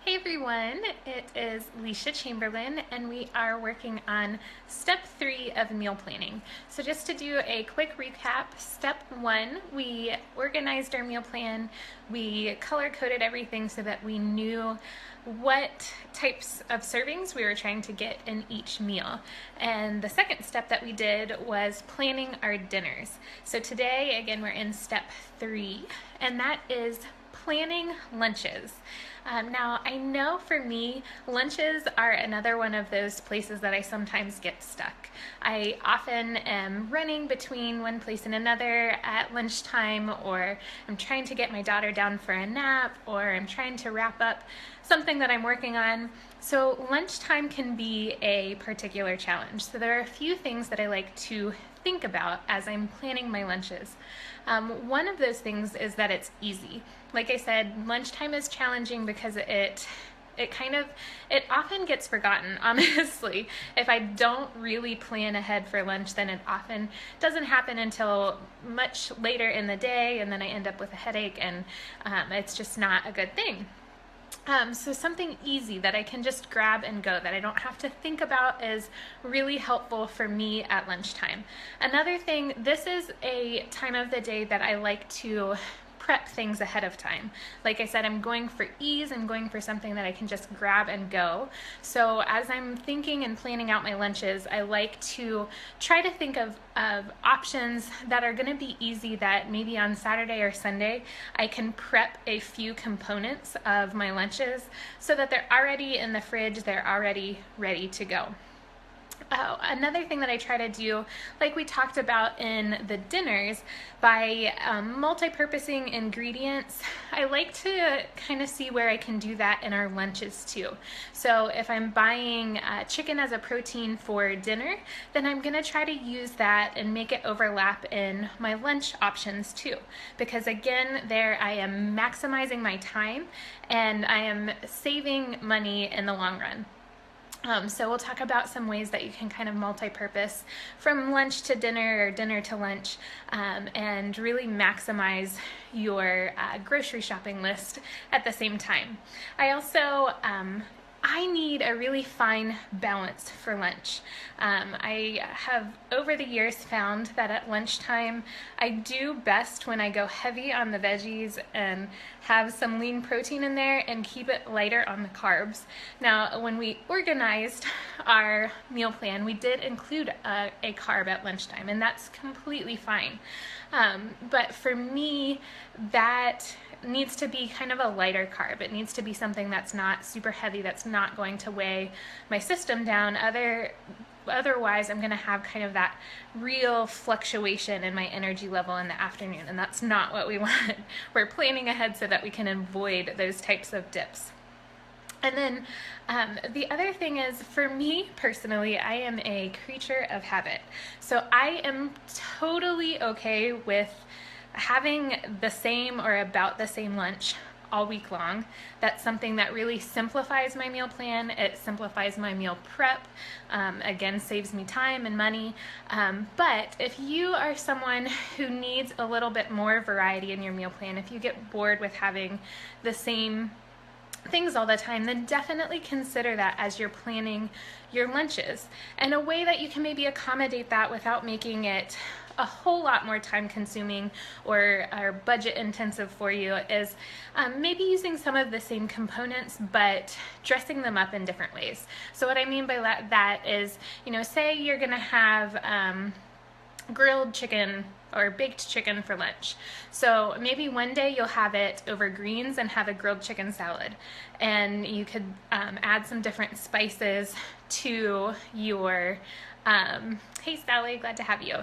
Hey everyone, it is Leisha Chamberlain and we are working on step 3 of meal planning. So just to do a quick recap, step 1, we organized our meal plan, we color coded everything so that we knew what types of servings we were trying to get in each meal. And the second step that we did was planning our dinners. So today, again, we're in step 3, and that is planning lunches. Now, I know for me, lunches are another one of those places that I sometimes get stuck. I often am running between one place and another at lunchtime, or I'm trying to get my daughter down for a nap, or I'm trying to wrap up something that I'm working on. So lunchtime can be a particular challenge. So there are a few things that I like to think about as I'm planning my lunches. One of those things is that it's easy. Like I said, lunchtime is challenging because it often gets forgotten, honestly. If I don't really plan ahead for lunch, then it often doesn't happen until much later in the day, and then I end up with a headache, and it's just not a good thing. So something easy that I can just grab and go, that I don't have to think about, is really helpful for me at lunchtime. Another thing, this is a time of the day that I like to prep things ahead of time. Like I said, I'm going for ease. I'm going for something that I can just grab and go. So as I'm thinking and planning out my lunches, I like to try to think of options that are going to be easy, that maybe on Saturday or Sunday I can prep a few components of my lunches so that they're already in the fridge, they're already ready to go. Another thing that I try to do, like we talked about in the dinners, by multi-purposing ingredients, I like to kind of see where I can do that in our lunches too. So if I'm buying chicken as a protein for dinner, then I'm going to try to use that and make it overlap in my lunch options too. Because again, there I am maximizing my time and I am saving money in the long run. So we'll talk about some ways that you can kind of multi-purpose from lunch to dinner or dinner to lunch, and really maximize your grocery shopping list at the same time. I also I need a really fine balance for lunch. I have over the years found that at lunchtime I do best when I go heavy on the veggies and have some lean protein in there and keep it lighter on the carbs. Now, when we organized our meal plan, we did include a carb at lunchtime, and that's completely fine. But for me, that needs to be kind of a lighter carb. It needs to be something that's not super heavy, that's not going to weigh my system down. Otherwise, I'm going to have kind of that real fluctuation in my energy level in the afternoon, and that's not what we want. We're planning ahead so that we can avoid those types of dips. And then the other thing is, for me personally, I am a creature of habit. So I am totally okay with having the same or about the same lunch all week long. That's something that really simplifies my meal plan. It simplifies my meal prep. Again, saves me time and money. But if you are someone who needs a little bit more variety in your meal plan, if you get bored with having the same things all the time, then definitely consider that as you're planning your lunches. And a way that you can maybe accommodate that without making it a whole lot more time consuming or budget intensive for you is maybe using some of the same components but dressing them up in different ways. So what I mean by that is, say you're gonna have grilled chicken or baked chicken for lunch. So maybe one day you'll have it over greens and have a grilled chicken salad. And you could add some different spices to your, hey Sally, glad to have you.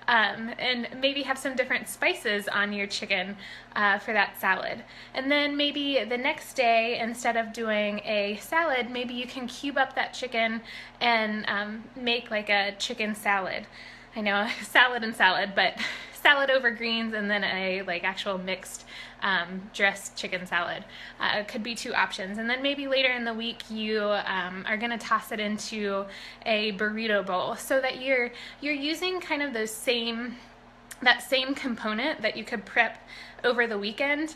And maybe have some different spices on your chicken for that salad. And then maybe the next day, instead of doing a salad, maybe you can cube up that chicken and make like a chicken salad. I know, salad and salad, but salad over greens and then a actual mixed dressed chicken salad. Could be two options. And then maybe later in the week you are going to toss it into a burrito bowl so that you're using kind of those same that same component that you could prep over the weekend,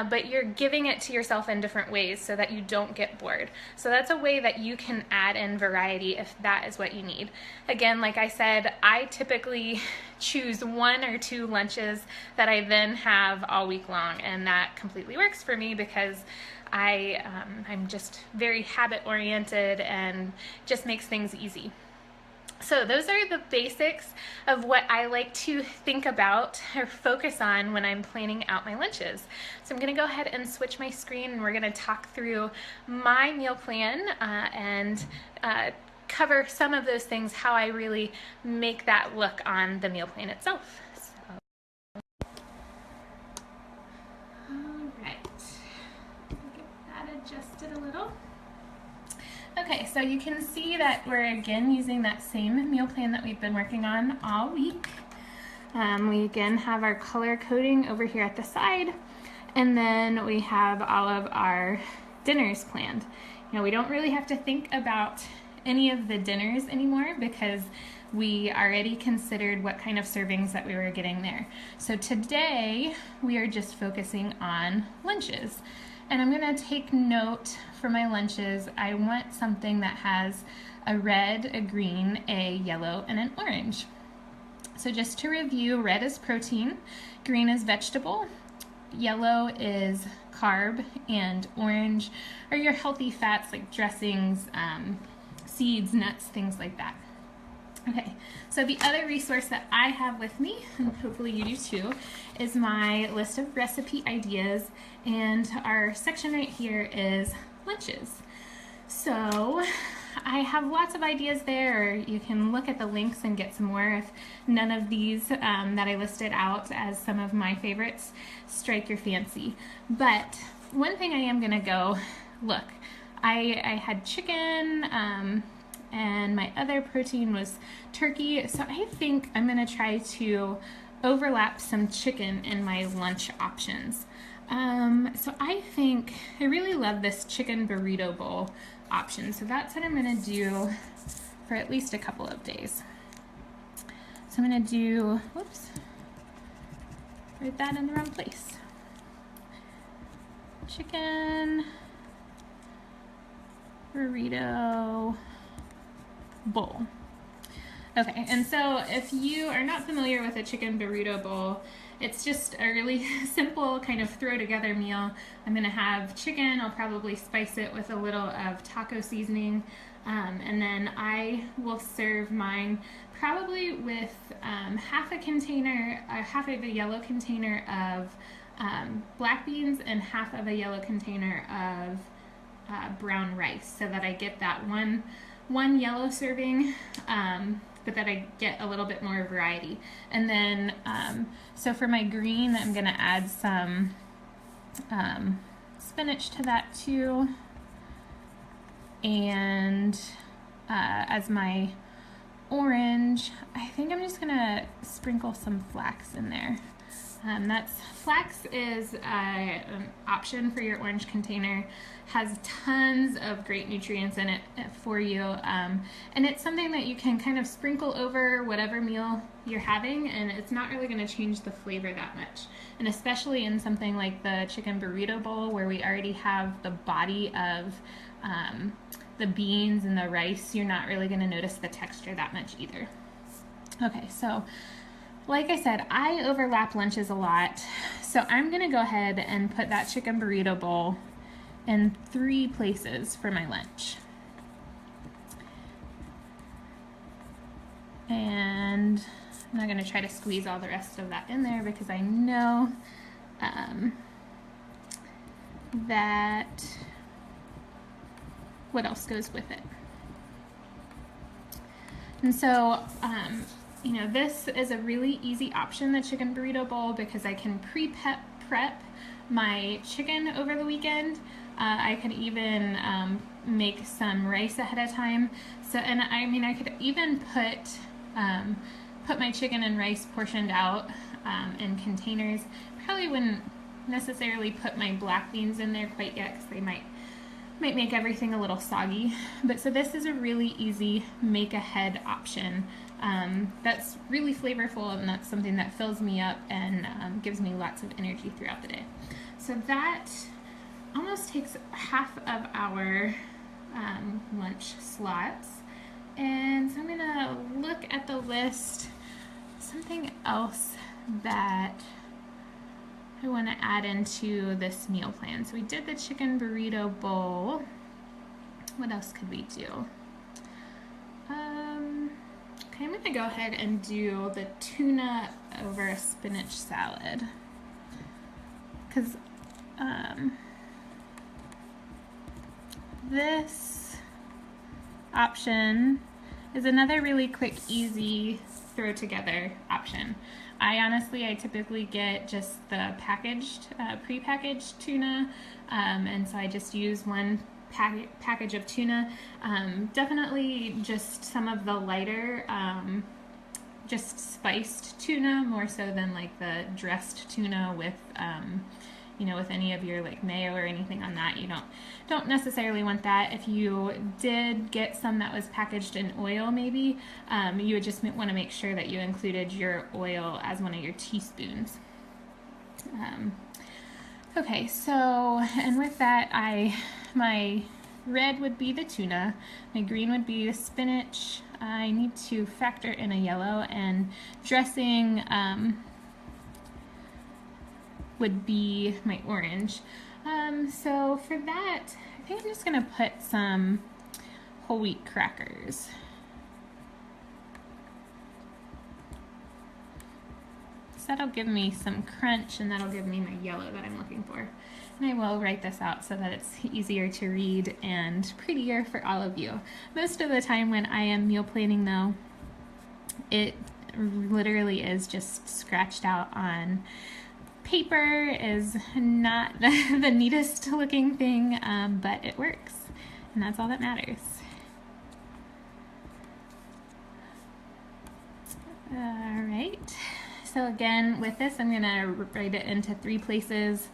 but you're giving it to yourself in different ways so that you don't get bored. So that's a way that you can add in variety if that is what you need. Again, like I said, I typically choose 1 or 2 lunches that I then have all week long, and that completely works for me because I'm just very habit oriented and just makes things easy. So those are the basics of what I like to think about or focus on when I'm planning out my lunches. So I'm going to go ahead and switch my screen, and we're going to talk through my meal plan and cover some of those things, how I really make that look on the meal plan itself. All right, get that adjusted a little. Okay, so you can see that we're again using that same meal plan that we've been working on all week. We again have our color coding over here at the side, and then we have all of our dinners planned. You know, we don't really have to think about any of the dinners anymore because we already considered what kind of servings that we were getting there. So today we are just focusing on lunches. And I'm going to take note for my lunches. I want something that has a red, a green, a yellow, and an orange. So just to review, red is protein, green is vegetable, yellow is carb, and orange are your healthy fats like dressings, seeds, nuts, things like that. Okay, so the other resource that I have with me, and hopefully you do too, is my list of recipe ideas, and our section right here is lunches. So I have lots of ideas there, or you can look at the links and get some more if none of these that I listed out as some of my favorites strike your fancy. But one thing I am gonna go, look, I had chicken, and my other protein was turkey, so I think I'm gonna try to overlap some chicken in my lunch options. So I think I really love this chicken burrito bowl option, so that's what I'm gonna do for at least a couple of days. So I'm gonna do, whoops, write that in the wrong place. Chicken burrito bowl. Okay, and so if you are not familiar with a chicken burrito bowl, it's just a really simple kind of throw together meal. I'm gonna have chicken, I'll probably spice it with a little of taco seasoning, and then I will serve mine probably with half of a yellow container of black beans and half of a yellow container of brown rice, so that I get that one yellow serving, but that I get a little bit more variety. And then, so for my green, I'm gonna add some spinach to that too. And as my orange, I think I'm just gonna sprinkle some flax in there. Flax is an option for your orange container, has tons of great nutrients in it for you, and it's something that you can kind of sprinkle over whatever meal you're having, and it's not really going to change the flavor that much. And especially in something like the chicken burrito bowl, where we already have the body of the beans and the rice, you're not really going to notice the texture that much either. Okay, so like I said, I overlap lunches a lot, so I'm gonna go ahead and put that chicken burrito bowl in 3 places for my lunch. And I'm not gonna try to squeeze all the rest of that in there because I know that what else goes with it. And so, you know, this is a really easy option, the chicken burrito bowl, because I can prep my chicken over the weekend. I could even make some rice ahead of time. So, and I mean, I could even put my chicken and rice portioned out in containers. Probably wouldn't necessarily put my black beans in there quite yet because they might might make everything a little soggy. But so this is a really easy make ahead option that's really flavorful, and that's something that fills me up and gives me lots of energy throughout the day. So that almost takes half of our lunch slots. And so I'm gonna look at the list. Something else that I want to add into this meal plan. So we did the chicken burrito bowl. What else could we do? Okay, I'm going to go ahead and do the tuna over a spinach salad. Because this option is another really quick, easy throw together option. I typically get just the packaged, pre-packaged tuna, and so I just use one package of tuna. Definitely just some of the lighter, just spiced tuna, more so than like the dressed tuna with with any of your like mayo or anything on that. You don't necessarily want that. If you did get some that was packaged in oil, maybe you would just want to make sure that you included your oil as one of your teaspoons. Okay, so and with that, my red would be the tuna, my green would be the spinach. I need to factor in a yellow, and dressing would be my orange. So for that, I think I'm just gonna put some whole wheat crackers. So that'll give me some crunch, and that'll give me my yellow that I'm looking for. And I will write this out so that it's easier to read and prettier for all of you. Most of the time when I am meal planning though, it literally is just scratched out on paper. Is not the neatest looking thing, but it works, and that's all that matters. All right, so again with this I'm gonna write it into 3 places.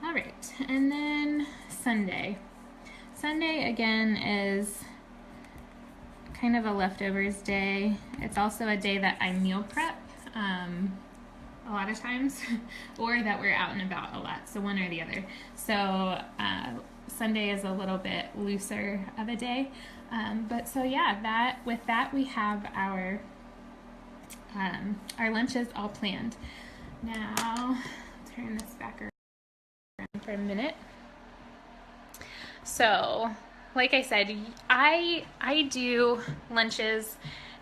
All right, and then Sunday. Sunday again is kind of a leftovers day. It's also a day that I meal prep a lot of times, or that we're out and about a lot, so one or the other. So Sunday is a little bit looser of a day, but so yeah, with that we have our lunches all planned. Now turn this back around for a minute. So, like I said, I do lunches,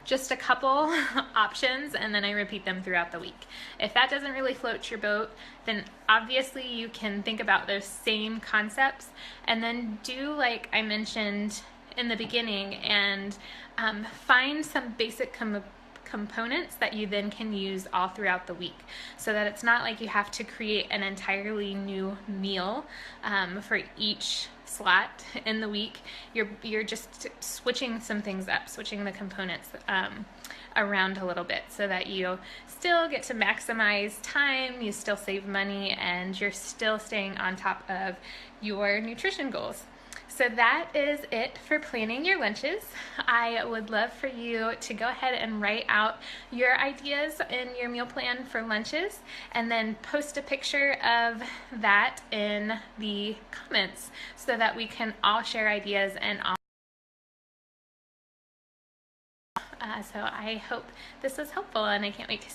just a couple options, and then I repeat them throughout the week. If that doesn't really float your boat, then obviously you can think about those same concepts and then do like I mentioned in the beginning, and find some basic components that you then can use all throughout the week, so that it's not like you have to create an entirely new meal for each slot in the week. You're just switching some things up, switching the components around a little bit, so that you still get to maximize time, you still save money, and you're still staying on top of your nutrition goals. So that is it for planning your lunches. I would love for you to go ahead and write out your ideas in your meal plan for lunches, and then post a picture of that in the comments so that we can all share ideas and all. So I hope this was helpful, and I can't wait to